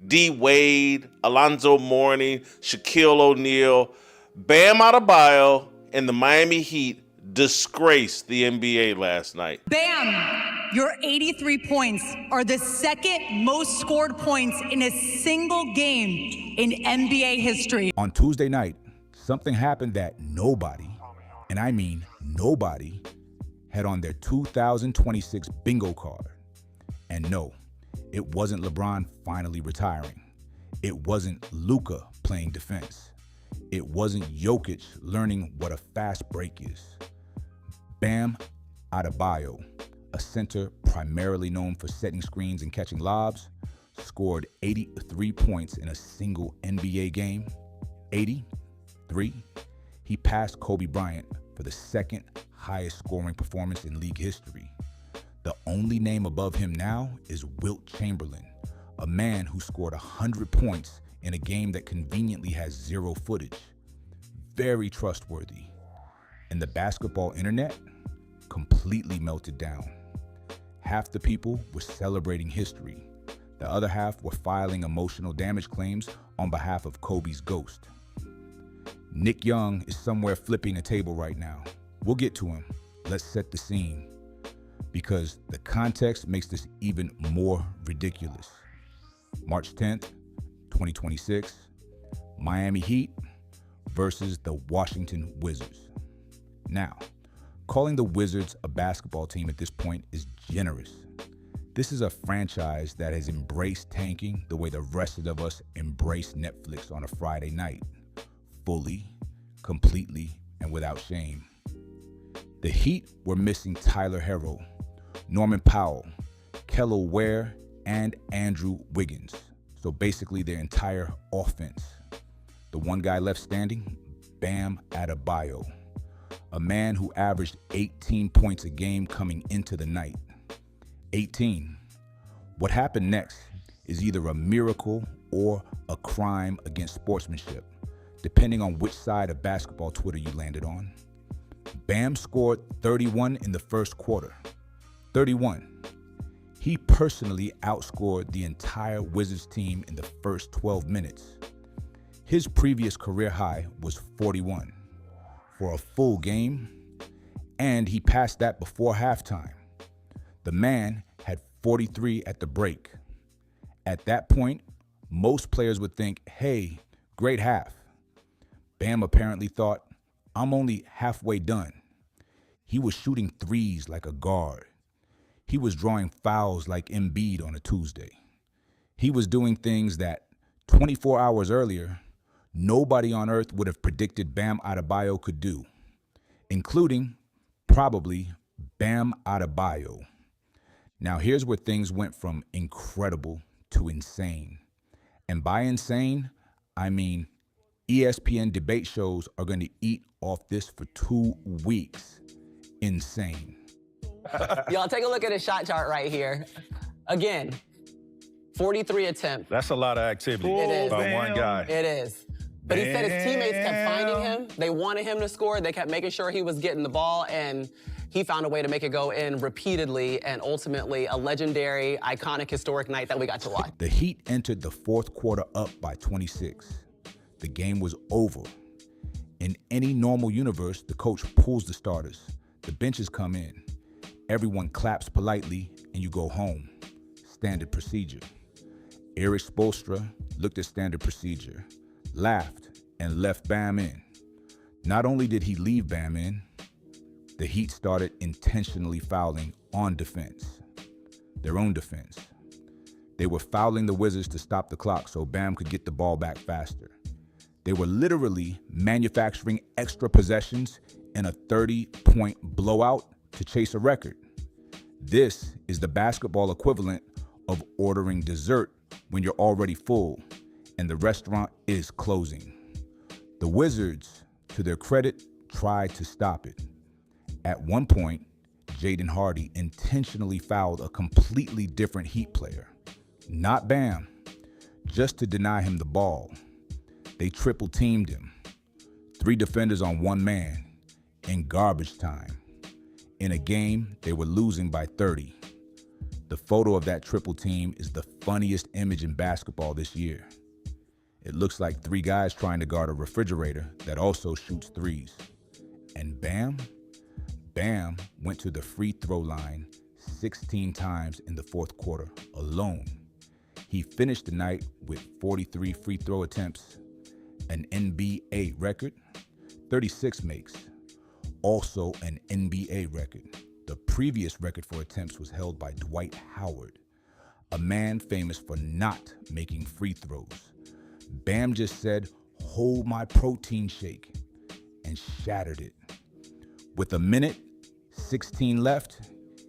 D. Wade, Alonzo Mourning, Shaquille O'Neal, Bam Adebayo, and the Miami Heat disgraced the NBA last night. Bam! Your 83 points are the second most scored points in a single game in NBA history. On Tuesday night, something happened that nobody, and I mean nobody, had on their 2026 bingo card. And no, it wasn't LeBron finally retiring. It wasn't Luka playing defense. It wasn't Jokic learning what a fast break is. Bam Adebayo, a center primarily known for setting screens and catching lobs, scored 83 points in a single NBA game. 83. He passed Kobe Bryant for the second highest scoring performance in league history. The only name above him now is Wilt Chamberlain, a man who scored 100 points in a game that conveniently has zero footage. Very trustworthy. And the basketball internet completely melted down. Half the people were celebrating history. The other half were filing emotional damage claims on behalf of Kobe's ghost. Nick Young is somewhere flipping a table right now. We'll get to him. Let's set the scene, because the context makes this even more ridiculous. March 10th, 2026, Miami Heat versus the Washington Wizards. Now, calling the Wizards a basketball team at this point is generous. This is a franchise that has embraced tanking the way the rest of us embrace Netflix on a Friday night. Fully, completely, and without shame. The Heat were missing Tyler Herro, Norman Powell, Kello Ware, and Andrew Wiggins. So basically their entire offense. The one guy left standing, Bam Adebayo, a man who averaged 18 points a game coming into the night. 18. What happened next is either a miracle or a crime against sportsmanship, depending on which side of basketball Twitter you landed on. Bam scored 31 in the first quarter. 31. He personally outscored the entire Wizards team in the first 12 minutes. His previous career high was 41 for a full game, and he passed that before halftime. The man had 43 at the break. At that point, most players would think, hey, great half. Bam apparently thought, I'm only halfway done. He was shooting threes like a guard. He was drawing fouls like Embiid on a Tuesday. He was doing things that 24 hours earlier, nobody on earth would have predicted Bam Adebayo could do, including probably Bam Adebayo. Now here's where things went from incredible to insane. And by insane, I mean ESPN debate shows are going to eat off this for 2 weeks. Insane. Y'all take a look at his shot chart right here. Again, 43 attempts. That's a lot of activity by one guy. It is. But he said his teammates kept finding him. They wanted him to score. They kept making sure he was getting the ball, and he found a way to make it go in repeatedly, and ultimately a legendary, iconic, historic night that we got to watch. The Heat entered the fourth quarter up by 26. The game was over. In any normal universe, the coach pulls the starters. The benches come in. Everyone claps politely, and you go home. Standard procedure. Eric Spoelstra looked at standard procedure, laughed, and left Bam in. Not only did he leave Bam in, the Heat started intentionally fouling on defense, their own defense. They were fouling the Wizards to stop the clock so Bam could get the ball back faster. They were literally manufacturing extra possessions in a 30-point blowout to chase a record. This is the basketball equivalent of ordering dessert when you're already full and the restaurant is closing. The Wizards, to their credit, tried to stop it. At one point, Jaden Hardy intentionally fouled a completely different Heat player, not Bam, just to deny him the ball. They triple teamed him. 3 defenders on 1 man in garbage time. In a game, they were losing by 30. The photo of that triple team is the funniest image in basketball this year. It looks like three guys trying to guard a refrigerator that also shoots threes. And Bam went to the free throw line 16 times in the fourth quarter alone. He finished the night with 43 free throw attempts, an NBA record, 36 makes, also an NBA record. The previous record for attempts was held by Dwight Howard, a man famous for not making free throws. Bam just said, "Hold my protein shake," and shattered it. With a minute 16 left,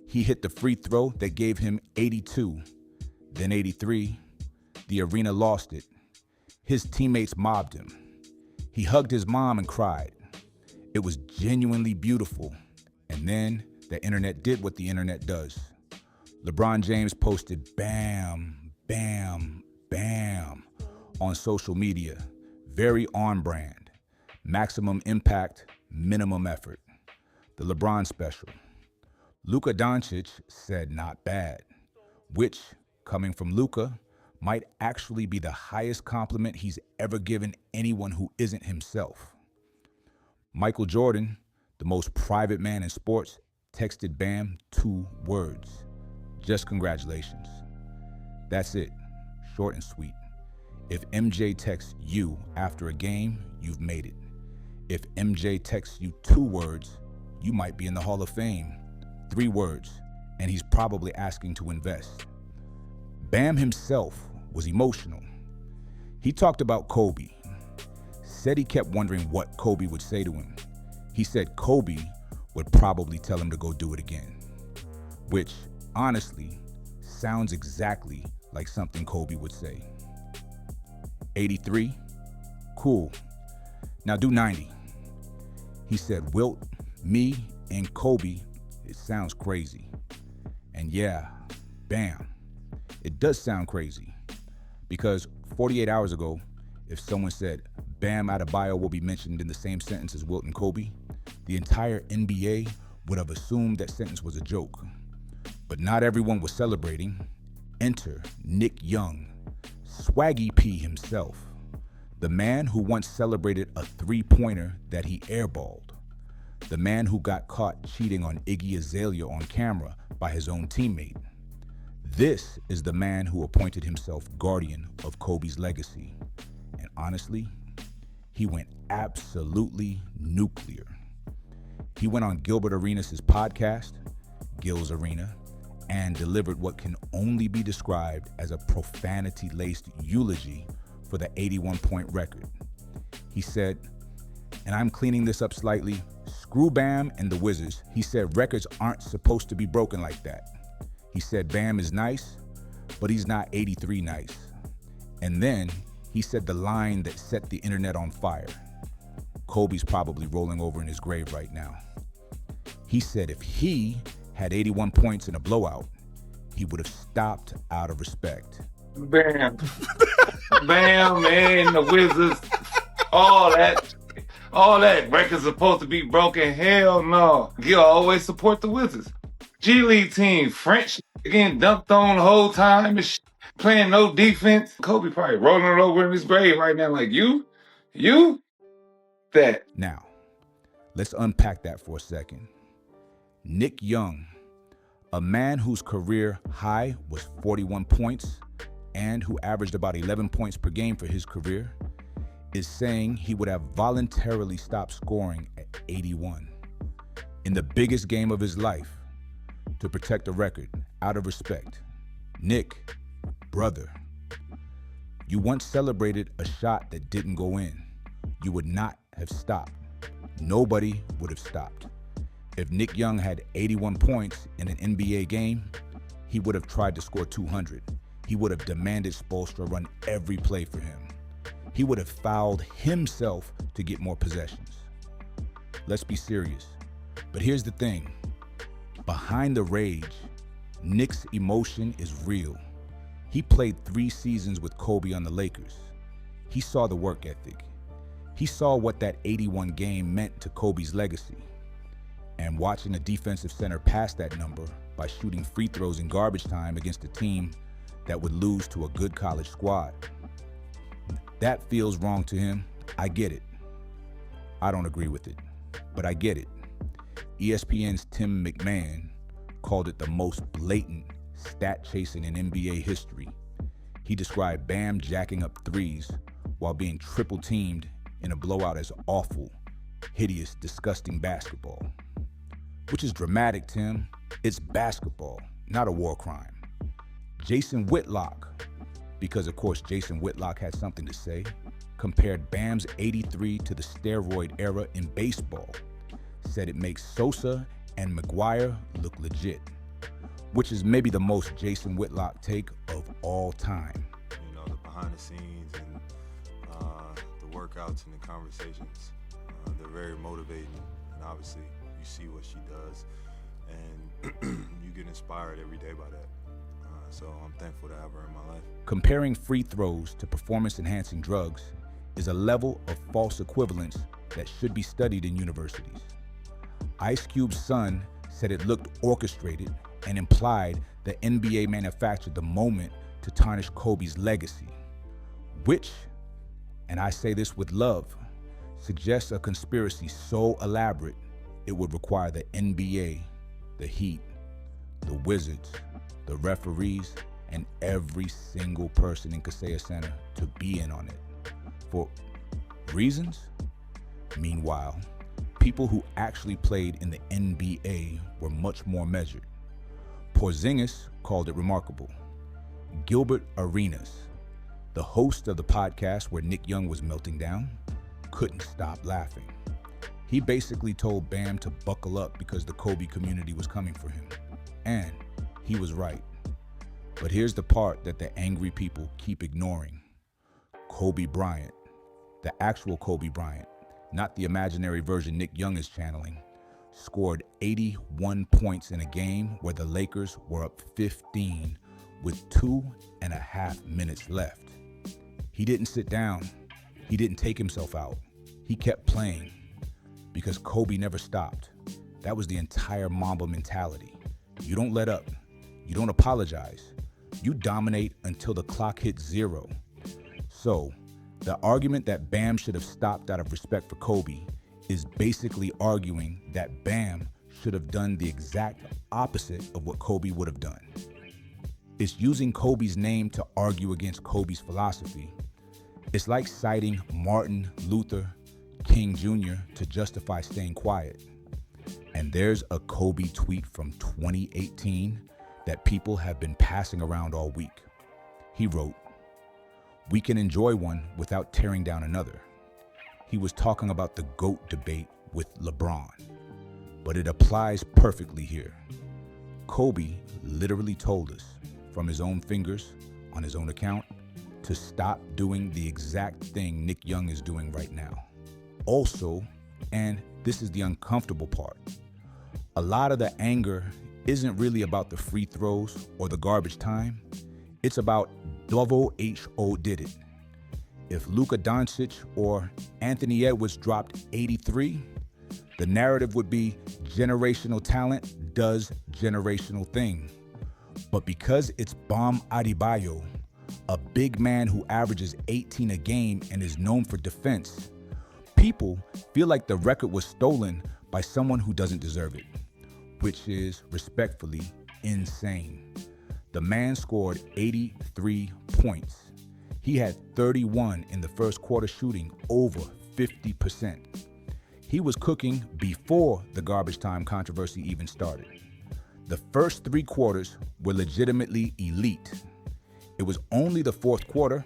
he hit the free throw that gave him 82, then 83. The arena lost it. His teammates mobbed him. He hugged his mom and cried. It was genuinely beautiful. And then the internet did what the internet does. LeBron James posted "Bam, bam, bam" on social media. Very on brand. Maximum impact, minimum effort. The LeBron special. Luka Doncic said "not bad," which, coming from Luka, might actually be the highest compliment he's ever given anyone who isn't himself. Michael Jordan, the most private man in sports, texted Bam 2 words. Just congratulations. That's it. Short and sweet. If MJ texts you after a game, you've made it. If MJ texts you 2 words, you might be in the Hall of Fame. 3 words, and he's probably asking to invest. Bam himself was emotional. He talked about Kobe. Said he kept wondering what Kobe would say to him. He said Kobe would probably tell him to go do it again. Which, honestly, sounds exactly like something Kobe would say. 83? Cool. Now do 90. He said, Wilt, me, and Kobe, it sounds crazy. And yeah, Bam, it does sound crazy. Because 48 hours ago, if someone said, Bam Adebayo will be mentioned in the same sentence as Wilt and Kobe, the entire NBA would have assumed that sentence was a joke. But not everyone was celebrating. Enter Nick Young, Swaggy P himself, the man who once celebrated a 3-pointer that he airballed, the man who got caught cheating on Iggy Azalea on camera by his own teammate. This is the man who appointed himself guardian of Kobe's legacy. And honestly, he went absolutely nuclear. He went on Gilbert Arenas' podcast, Gil's Arena, and delivered what can only be described as a profanity-laced eulogy for the 81-point record. He said, and I'm cleaning this up slightly, screw Bam and the Wizards. He said records aren't supposed to be broken like that. He said Bam is nice, but he's not 83 nice. And then he said the line that set the internet on fire. Kobe's probably rolling over in his grave right now. He said if he had 81 points in a blowout, he would have stopped out of respect. Bam. Bam, man, the Wizards, all that records supposed to be broken. Hell no. Gil always support the Wizards. G League team, French getting dunked on the whole time and playing no defense. Kobe probably rolling it over in his grave right now like, you, that. Now, let's unpack that for a second. Nick Young, a man whose career high was 41 points and who averaged about 11 points per game for his career, is saying he would have voluntarily stopped scoring at 81 in the biggest game of his life to protect a record out of respect. Nick, brother, you once celebrated a shot that didn't go in. You would not have stopped. Nobody would have stopped. If Nick Young had 81 points in an NBA game, he would have tried to score 200. He would have demanded Spoelstra run every play for him. He would have fouled himself to get more possessions. Let's be serious. But here's the thing. Behind the rage, Nick's emotion is real. He played 3 seasons with Kobe on the Lakers. He saw the work ethic. He saw what that 81 game meant to Kobe's legacy. And watching a defensive center pass that number by shooting free throws in garbage time against a team that would lose to a good college squad. That feels wrong to him. I get it. I don't agree with it, but I get it. ESPN's Tim McMahon called it the most blatant stat chasing in NBA history. He described Bam jacking up threes while being triple teamed in a blowout as awful, hideous, disgusting basketball. Which is dramatic, Tim. It's basketball, not a war crime. Jason Whitlock, because of course Jason Whitlock had something to say, compared Bam's 83 to the steroid era in baseball, said it makes Sosa and McGuire look legit, which is maybe the most Jason Whitlock take of all time. You know, the behind the scenes and the workouts and the conversations, they're very motivating, and obviously you see what she does and you get inspired every day by that. So I'm thankful to have her in my life. Comparing free throws to performance-enhancing drugs is a level of false equivalence that should be studied in universities. Ice Cube's son said it looked orchestrated and implied the NBA manufactured the moment to tarnish Kobe's legacy, which, and I say this with love, suggests a conspiracy so elaborate it would require the NBA, the Heat, the Wizards, the referees, and every single person in Kaseya Center to be in on it. For reasons? Meanwhile, people who actually played in the NBA were much more measured. Porzingis called it remarkable. Gilbert Arenas, the host of the podcast where Nick Young was melting down, couldn't stop laughing. He basically told Bam to buckle up because the Kobe community was coming for him. And he was right. But here's the part that the angry people keep ignoring. Kobe Bryant, the actual Kobe Bryant, not the imaginary version Nick Young is channeling, scored 81 points in a game where the Lakers were up 15 with 2.5 minutes left. He didn't sit down. He didn't take himself out. He kept playing because Kobe never stopped. That was the entire Mamba mentality. You don't let up. You don't apologize. You dominate until the clock hits 0. So, the argument that Bam should have stopped out of respect for Kobe is basically arguing that Bam should have done the exact opposite of what Kobe would have done. It's using Kobe's name to argue against Kobe's philosophy. It's like citing Martin Luther King Jr. to justify staying quiet. And there's a Kobe tweet from 2018 that people have been passing around all week. He wrote, "We can enjoy one without tearing down another." He was talking about the GOAT debate with LeBron, but it applies perfectly here. Kobe literally told us from his own fingers, on his own account, to stop doing the exact thing Nick Young is doing right now. Also, and this is the uncomfortable part, a lot of the anger isn't really about the free throws or the garbage time. It's about WHO did it. If Luka Doncic or Anthony Edwards dropped 83, the narrative would be generational talent does generational thing. But because it's Bam Adebayo, a big man who averages 18 a game and is known for defense, people feel like the record was stolen by someone who doesn't deserve it, which is respectfully insane. The man scored 83 points. He had 31 in the first quarter, shooting over 50%. He was cooking before the garbage time controversy even started. The first 3 quarters were legitimately elite. It was only the fourth quarter,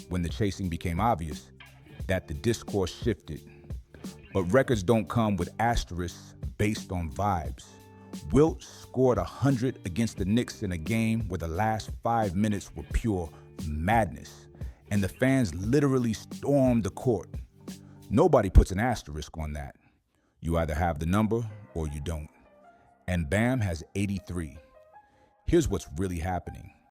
when the chasing became obvious, that the discourse shifted. But records don't come with asterisks based on vibes. Wilt scored 100 against the Knicks in a game where the last 5 minutes were pure madness, and the fans literally stormed the court. Nobody puts an asterisk on that. You either have the number or you don't. And Bam has 83. Here's what's really happening.